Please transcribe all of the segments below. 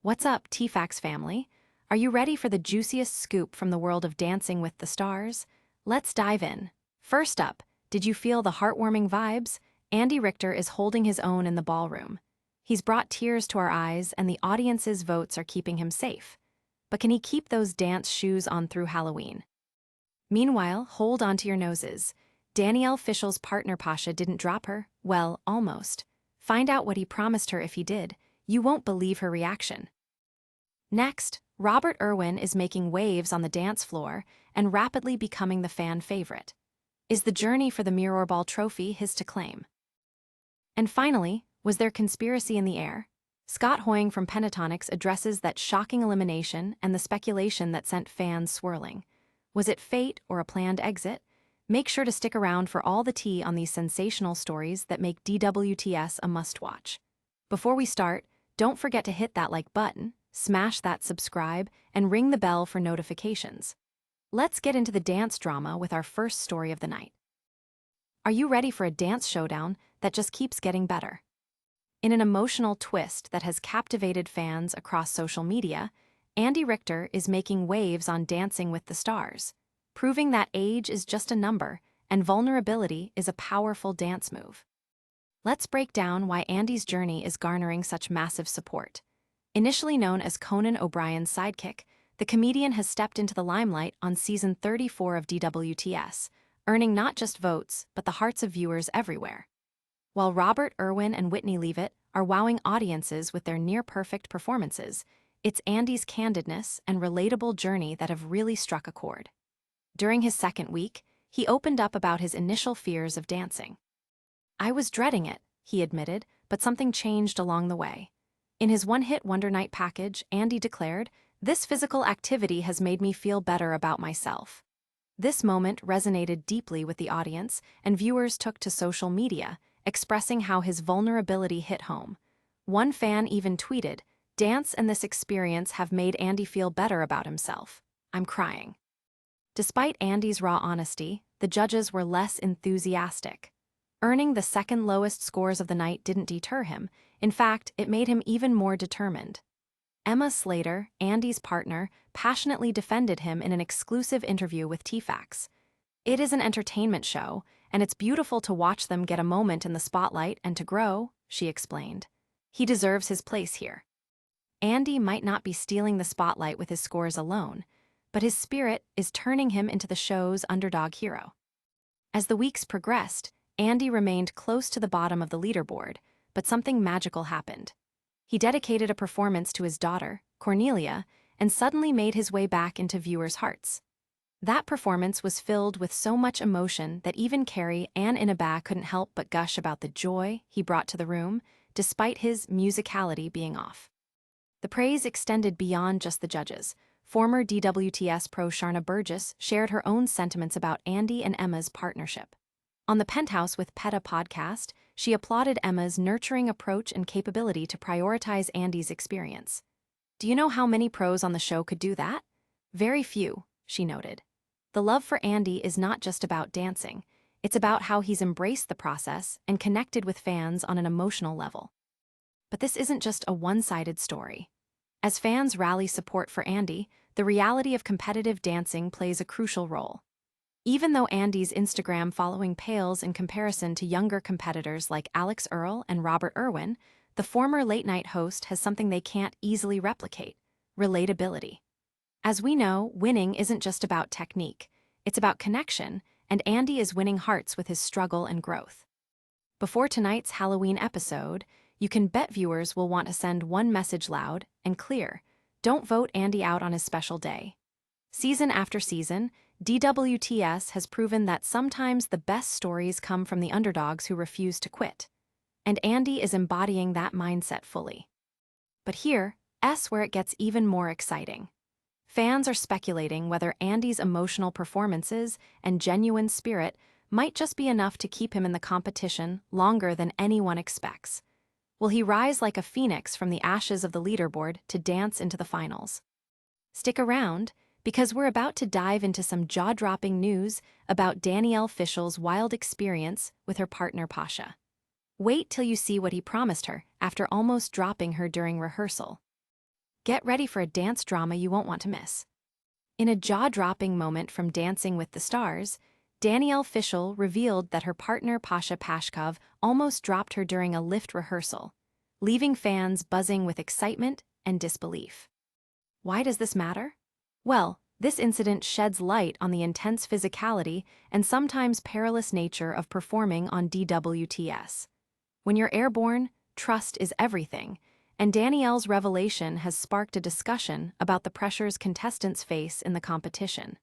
What's up, TFAX family? Are you ready for the juiciest scoop from the world of Dancing with the Stars? Let's dive in. First up, did you feel the heartwarming vibes? Andy Richter is holding his own in the ballroom. He's brought tears to our eyes, and the audience's votes are keeping him safe. But can he keep those dance shoes on through Halloween? Meanwhile, hold onto your noses. Danielle Fishel's partner Pasha didn't drop her. Well, almost. Find out what he promised her if he did. You won't believe her reaction. Next, Irwin is making waves on the dance floor and rapidly becoming the fan favorite. Is the journey for the Mirror Ball trophy his to claim? And finally, was there conspiracy in the air? Scott Hoying from Pentatonics addresses that shocking elimination and the speculation that sent fans swirling. Was it fate or a planned exit? Make sure to stick around for all the tea on these sensational stories that make DWTS a must-watch. Before we start, don't forget to hit that like button, smash that subscribe, and ring the bell for notifications. Let's get into the dance drama with our first story of the night. Are you ready for a dance showdown that just keeps getting better? In an emotional twist that has captivated fans across social media, Andy Richter is making waves on Dancing with the Stars, proving that age is just a number and vulnerability is a powerful dance move. Let's break down why Andy's journey is garnering such massive support. Initially known as Conan O'Brien's sidekick, the comedian has stepped into the limelight on season 34 of DWTS, earning not just votes, but the hearts of viewers everywhere. While Robert, Irwin, and Whitney Leavitt are wowing audiences with their near-perfect performances, it's Andy's candidness and relatable journey that have really struck a chord. During his second week, he opened up about his initial fears of dancing. "I was dreading it," he admitted, but something changed along the way. In his one-hit Wonder Night package, Andy declared, "This physical activity has made me feel better about myself." This moment resonated deeply with the audience, and viewers took to social media, expressing how his vulnerability hit home. One fan even tweeted, "Dance and this experience have made Andy feel better about himself. I'm crying." Despite Andy's raw honesty, the judges were less enthusiastic. Earning the second lowest scores of the night didn't deter him. In fact, it made him even more determined. Emma Slater, Andy's partner, passionately defended him in an exclusive interview with TFAX. "It is an entertainment show, and it's beautiful to watch them get a moment in the spotlight and to grow," she explained. "He deserves his place here." Andy might not be stealing the spotlight with his scores alone, but his spirit is turning him into the show's underdog hero. As the weeks progressed, Andy remained close to the bottom of the leaderboard, but something magical happened. He dedicated a performance to his daughter, Cornelia, and suddenly made his way back into viewers' hearts. That performance was filled with so much emotion that even Carrie Ann Inaba couldn't help but gush about the joy he brought to the room, despite his musicality being off. The praise extended beyond just the judges. Former DWTS pro Sharna Burgess shared her own sentiments about Andy and Emma's partnership. On the Penthouse with PETA podcast, she applauded Emma's nurturing approach and capability to prioritize Andy's experience. "Do you know how many pros on the show could do that? Very few," she noted. The love for Andy is not just about dancing, it's about how he's embraced the process and connected with fans on an emotional level. But this isn't just a one-sided story. As fans rally support for Andy, the reality of competitive dancing plays a crucial role. Even though Andy's Instagram following pales in comparison to younger competitors like Alex Earle and Robert Irwin, the former late-night host has something they can't easily replicate: relatability. As we know, winning isn't just about technique, it's about connection, and Andy is winning hearts with his struggle and growth. Before tonight's Halloween episode, you can bet viewers will want to send one message loud and clear: don't vote Andy out on his special day. Season after season, DWTS has proven that sometimes the best stories come from the underdogs who refuse to quit. And Andy is embodying that mindset fully. But here's where it gets even more exciting. Fans are speculating whether Andy's emotional performances and genuine spirit might just be enough to keep him in the competition longer than anyone expects. Will he rise like a phoenix from the ashes of the leaderboard to dance into the finals? Stick around, because we're about to dive into some jaw-dropping news about Danielle Fishel's wild experience with her partner Pasha. Wait till you see what he promised her after almost dropping her during rehearsal. Get ready for a dance drama you won't want to miss. In a jaw-dropping moment from Dancing with the Stars, Danielle Fishel revealed that her partner Pasha almost dropped her during a lift rehearsal, leaving fans buzzing with excitement and disbelief. Why does this matter? Well, this incident sheds light on the intense physicality and sometimes perilous nature of performing on DWTS. When you're airborne, trust is everything, and Danielle's revelation has sparked a discussion about the pressures contestants face in the competition.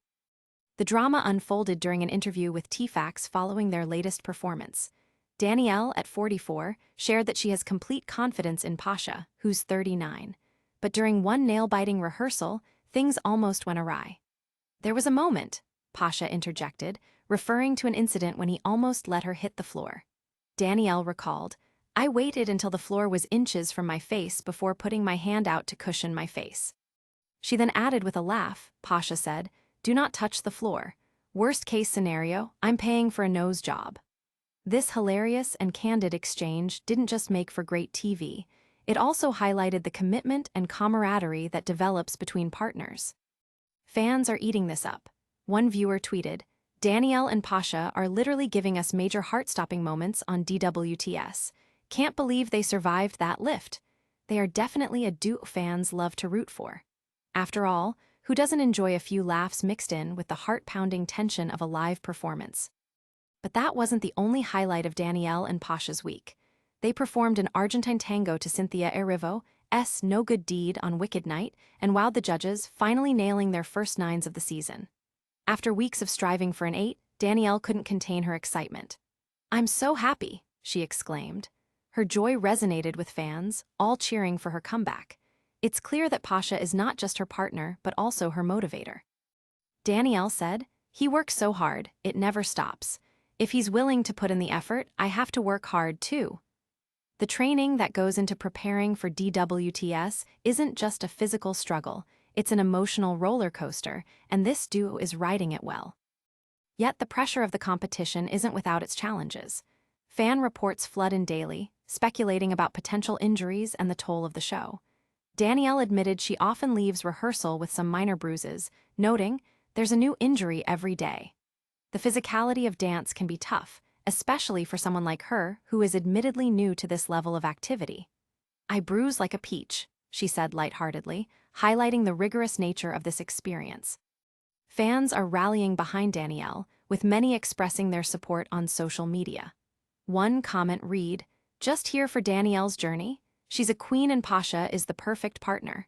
The drama unfolded during an interview with TFAX following their latest performance. Danielle, at 44, shared that she has complete confidence in Pasha, who's 39. But during one nail-biting rehearsal, things almost went awry. "There was a moment," Pasha interjected, referring to an incident when he almost let her hit the floor. Danielle recalled, "I waited until the floor was inches from my face before putting my hand out to cushion my face." She then added with a laugh, Pasha said, "Do not touch the floor. Worst case scenario, I'm paying for a nose job." This hilarious and candid exchange didn't just make for great TV, it also highlighted the commitment and camaraderie that develops between partners. Fans are eating this up. One viewer tweeted, "Danielle and Pasha are literally giving us major heart-stopping moments on DWTS. Can't believe they survived that lift. They are definitely a duo fans love to root for." After all, who doesn't enjoy a few laughs mixed in with the heart-pounding tension of a live performance? But that wasn't the only highlight of Danielle and Pasha's week. They performed an Argentine tango to Cynthia Erivo's No Good Deed on Wicked Night and wowed the judges, finally nailing their first 9s of the season. After weeks of striving for an 8, Danielle couldn't contain her excitement. "I'm so happy," she exclaimed. Her joy resonated with fans, all cheering for her comeback. It's clear that Pasha is not just her partner, but also her motivator. Danielle said, "He works so hard, it never stops. If he's willing to put in the effort, I have to work hard too." The training that goes into preparing for DWTS isn't just a physical struggle, it's an emotional roller coaster, and this duo is riding it well. Yet the pressure of the competition isn't without its challenges. Fan reports flood in daily, speculating about potential injuries and the toll of the show. Danielle admitted she often leaves rehearsal with some minor bruises, noting, "There's a new injury every day." The physicality of dance can be tough, especially for someone like her who is admittedly new to this level of activity. "I bruise like a peach," she said lightheartedly, highlighting the rigorous nature of this experience. Fans are rallying behind Danielle, with many expressing their support on social media. One comment read, "Just here for Danielle's journey? She's a queen and Pasha is the perfect partner."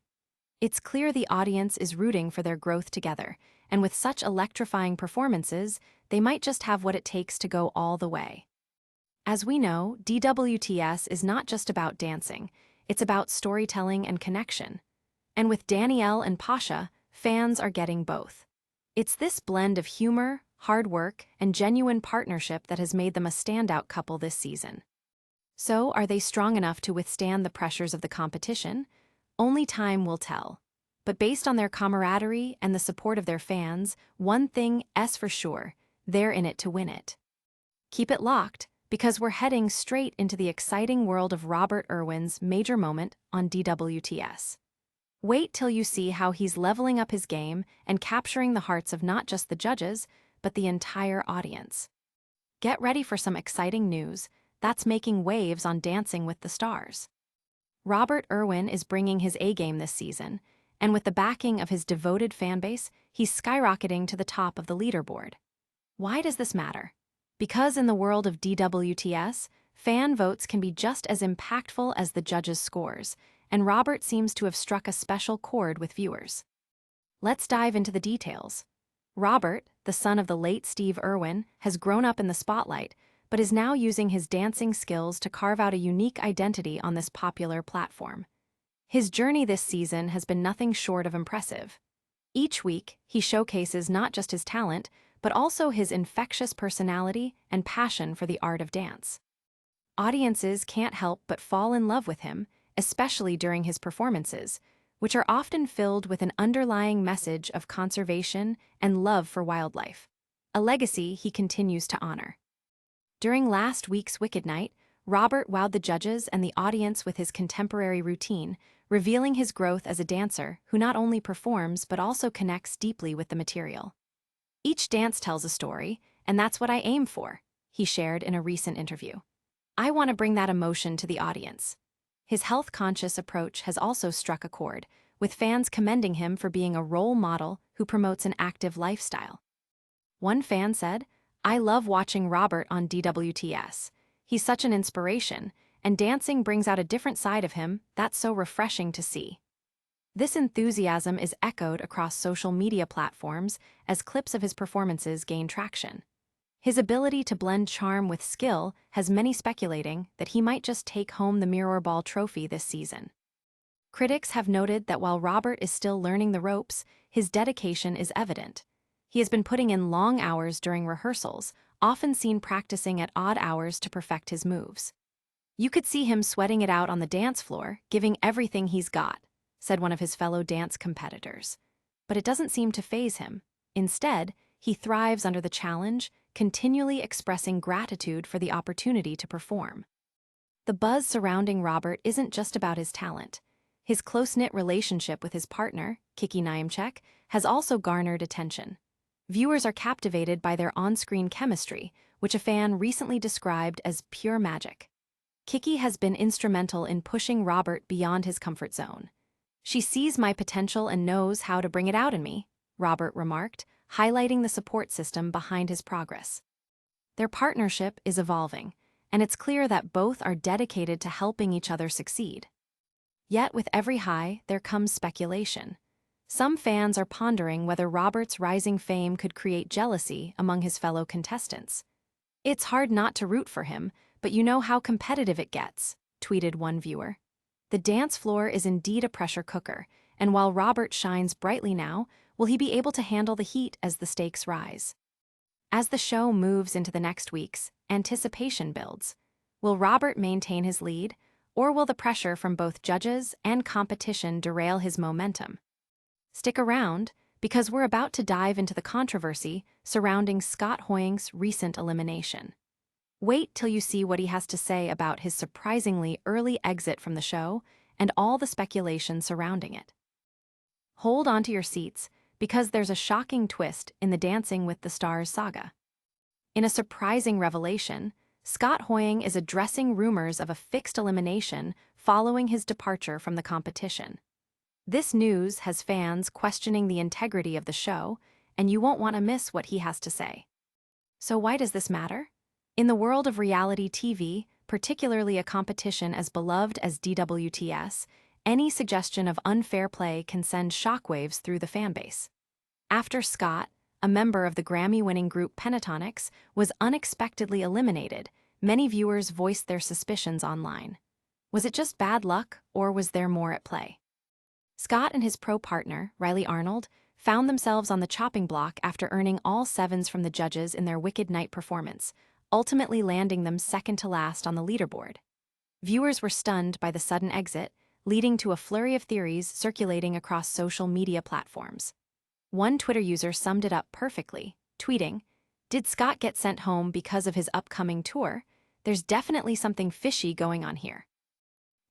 It's clear the audience is rooting for their growth together, and with such electrifying performances, they might just have what it takes to go all the way. As we know, DWTS is not just about dancing, it's about storytelling and connection. And with Danielle and Pasha, fans are getting both. It's this blend of humor, hard work, and genuine partnership that has made them a standout couple this season. So, are they strong enough to withstand the pressures of the competition? Only time will tell. But based on their camaraderie and the support of their fans, one thing is for sure, they're in it to win it. Keep it locked, because we're heading straight into the exciting world of Robert Irwin's major moment on DWTS. Wait till you see how he's leveling up his game and capturing the hearts of not just the judges, but the entire audience. Get ready for some exciting news that's making waves on Dancing with the Stars. Robert Irwin is bringing his A-game this season, and with the backing of his devoted fanbase, he's skyrocketing to the top of the leaderboard. Why does this matter? Because in the world of DWTS, fan votes can be just as impactful as the judges' scores, and Robert seems to have struck a special chord with viewers. Let's dive into the details. Robert, the son of the late Steve Irwin, has grown up in the spotlight, but is now using his dancing skills to carve out a unique identity on this popular platform. His journey this season has been nothing short of impressive. Each week, he showcases not just his talent, but also his infectious personality and passion for the art of dance. Audiences can't help but fall in love with him, especially during his performances, which are often filled with an underlying message of conservation and love for wildlife, a legacy he continues to honor. During last week's Wicked Night, Robert wowed the judges and the audience with his contemporary routine, revealing his growth as a dancer who not only performs but also connects deeply with the material. "Each dance tells a story, and that's what I aim for," he shared in a recent interview. "I want to bring that emotion to the audience." His health-conscious approach has also struck a chord, with fans commending him for being a role model who promotes an active lifestyle. One fan said, "I love watching Robert on DWTS. He's such an inspiration, and dancing brings out a different side of him that's so refreshing to see." This enthusiasm is echoed across social media platforms as clips of his performances gain traction. His ability to blend charm with skill has many speculating that he might just take home the Mirror Ball trophy this season. Critics have noted that while Robert is still learning the ropes, his dedication is evident. He has been putting in long hours during rehearsals, often seen practicing at odd hours to perfect his moves. "You could see him sweating it out on the dance floor, giving everything he's got," said one of his fellow dance competitors. But it doesn't seem to faze him. Instead, he thrives under the challenge, continually expressing gratitude for the opportunity to perform. The buzz surrounding Robert isn't just about his talent. His close-knit relationship with his partner, Kiki Niemczek, has also garnered attention. Viewers are captivated by their on-screen chemistry, which a fan recently described as pure magic. Kiki has been instrumental in pushing Robert beyond his comfort zone. "She sees my potential and knows how to bring it out in me," Robert remarked, highlighting the support system behind his progress. Their partnership is evolving, and it's clear that both are dedicated to helping each other succeed. Yet with every high, there comes speculation. Some fans are pondering whether Robert's rising fame could create jealousy among his fellow contestants. "It's hard not to root for him, but you know how competitive it gets," tweeted one viewer. The dance floor is indeed a pressure cooker, and while Robert shines brightly now, will he be able to handle the heat as the stakes rise? As the show moves into the next weeks, anticipation builds. Will Robert maintain his lead, or will the pressure from both judges and competition derail his momentum? Stick around, because we're about to dive into the controversy surrounding Scott Hoying's recent elimination. Wait till you see what he has to say about his surprisingly early exit from the show and all the speculation surrounding it. Hold on to your seats, because there's a shocking twist in the Dancing with the Stars saga. In a surprising revelation, Scott Hoying is addressing rumors of a fixed elimination following his departure from the competition. This news has fans questioning the integrity of the show, and you won't want to miss what he has to say. So why does this matter? In the world of reality TV, particularly a competition as beloved as DWTS, any suggestion of unfair play can send shockwaves through the fanbase. After Scott, a member of the Grammy-winning group Pentatonics, was unexpectedly eliminated, many viewers voiced their suspicions online. Was it just bad luck, or was there more at play? Scott and his pro partner, Riley Arnold, found themselves on the chopping block after earning all sevens from the judges in their Wicked Night performance, ultimately landing them second to last on the leaderboard. Viewers were stunned by the sudden exit, leading to a flurry of theories circulating across social media platforms. One Twitter user summed it up perfectly, tweeting, "Did Scott get sent home because of his upcoming tour? There's definitely something fishy going on here."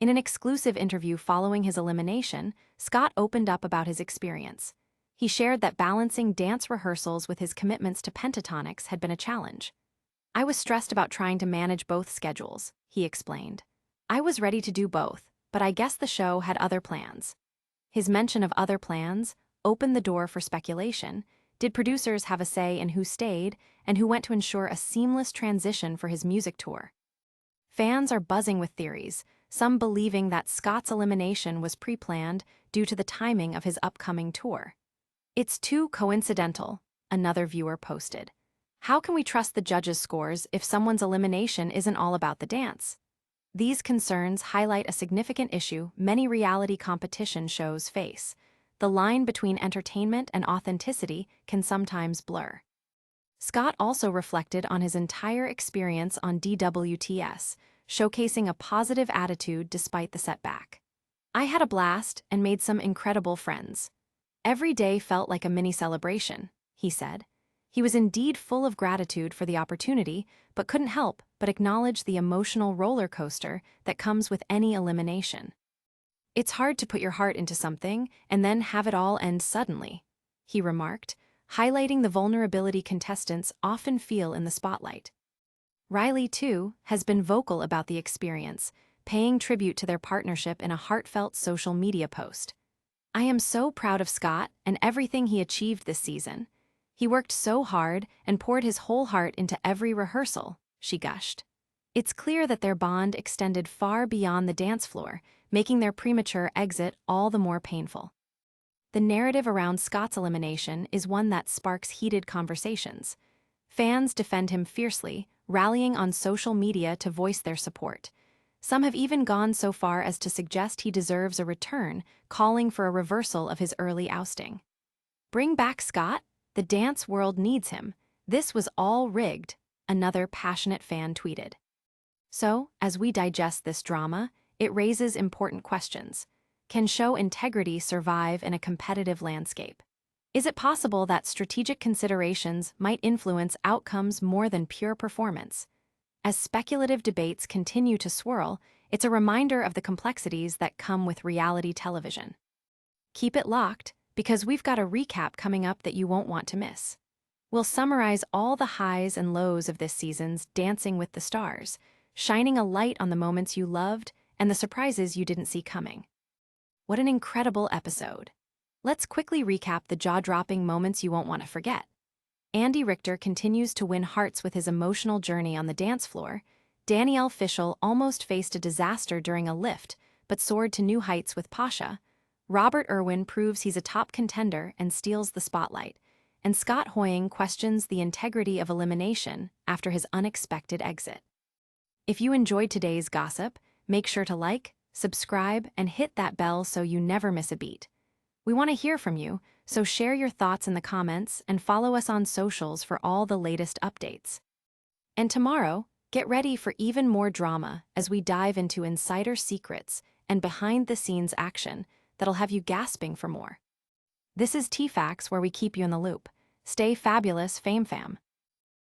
In an exclusive interview following his elimination, Scott opened up about his experience. He shared that balancing dance rehearsals with his commitments to Pentatonics had been a challenge. "I was stressed about trying to manage both schedules," he explained. "I was ready to do both, but I guess the show had other plans." His mention of other plans opened the door for speculation. Did producers have a say in who stayed and who went to ensure a seamless transition for his music tour? Fans are buzzing with theories, some believing that Scott's elimination was pre-planned due to the timing of his upcoming tour. "It's too coincidental," another viewer posted. "How can we trust the judges' scores if someone's elimination isn't all about the dance?" These concerns highlight a significant issue many reality competition shows face. The line between entertainment and authenticity can sometimes blur. Scott also reflected on his entire experience on DWTS, showcasing a positive attitude despite the setback. "I had a blast and made some incredible friends. Every day felt like a mini celebration," he said. He was indeed full of gratitude for the opportunity, but couldn't help but acknowledge the emotional roller coaster that comes with any elimination. "It's hard to put your heart into something and then have it all end suddenly," he remarked, highlighting the vulnerability contestants often feel in the spotlight. Riley, too, has been vocal about the experience, paying tribute to their partnership in a heartfelt social media post. "I am so proud of Scott and everything he achieved this season. He worked so hard and poured his whole heart into every rehearsal," she gushed. It's clear that their bond extended far beyond the dance floor, making their premature exit all the more painful. The narrative around Scott's elimination is one that sparks heated conversations. Fans defend him fiercely, rallying on social media to voice their support. Some have even gone so far as to suggest he deserves a return, calling for a reversal of his early ousting. "Bring back Scott? The dance world needs him. This was all rigged," another passionate fan tweeted. So, as we digest this drama, it raises important questions. Can show integrity survive in a competitive landscape? Is it possible that strategic considerations might influence outcomes more than pure performance? As speculative debates continue to swirl, it's a reminder of the complexities that come with reality television. Keep it locked, because we've got a recap coming up that you won't want to miss. We'll summarize all the highs and lows of this season's Dancing with the Stars, shining a light on the moments you loved and the surprises you didn't see coming. What an incredible episode! Let's quickly recap the jaw-dropping moments you won't want to forget. Andy Richter continues to win hearts with his emotional journey on the dance floor. Danielle Fishel almost faced a disaster during a lift, but soared to new heights with Pasha. Irwin proves he's a top contender and steals the spotlight. And Scott Hoying questions the integrity of elimination after his unexpected exit. If you enjoyed today's gossip, make sure to like, subscribe, and hit that bell so you never miss a beat. We want to hear from you, so share your thoughts in the comments and follow us on socials for all the latest updates. And tomorrow, get ready for even more drama as we dive into insider secrets and behind-the-scenes action that'll have you gasping for more. This is T-Facts, where we keep you in the loop. Stay fabulous, Fame Fam.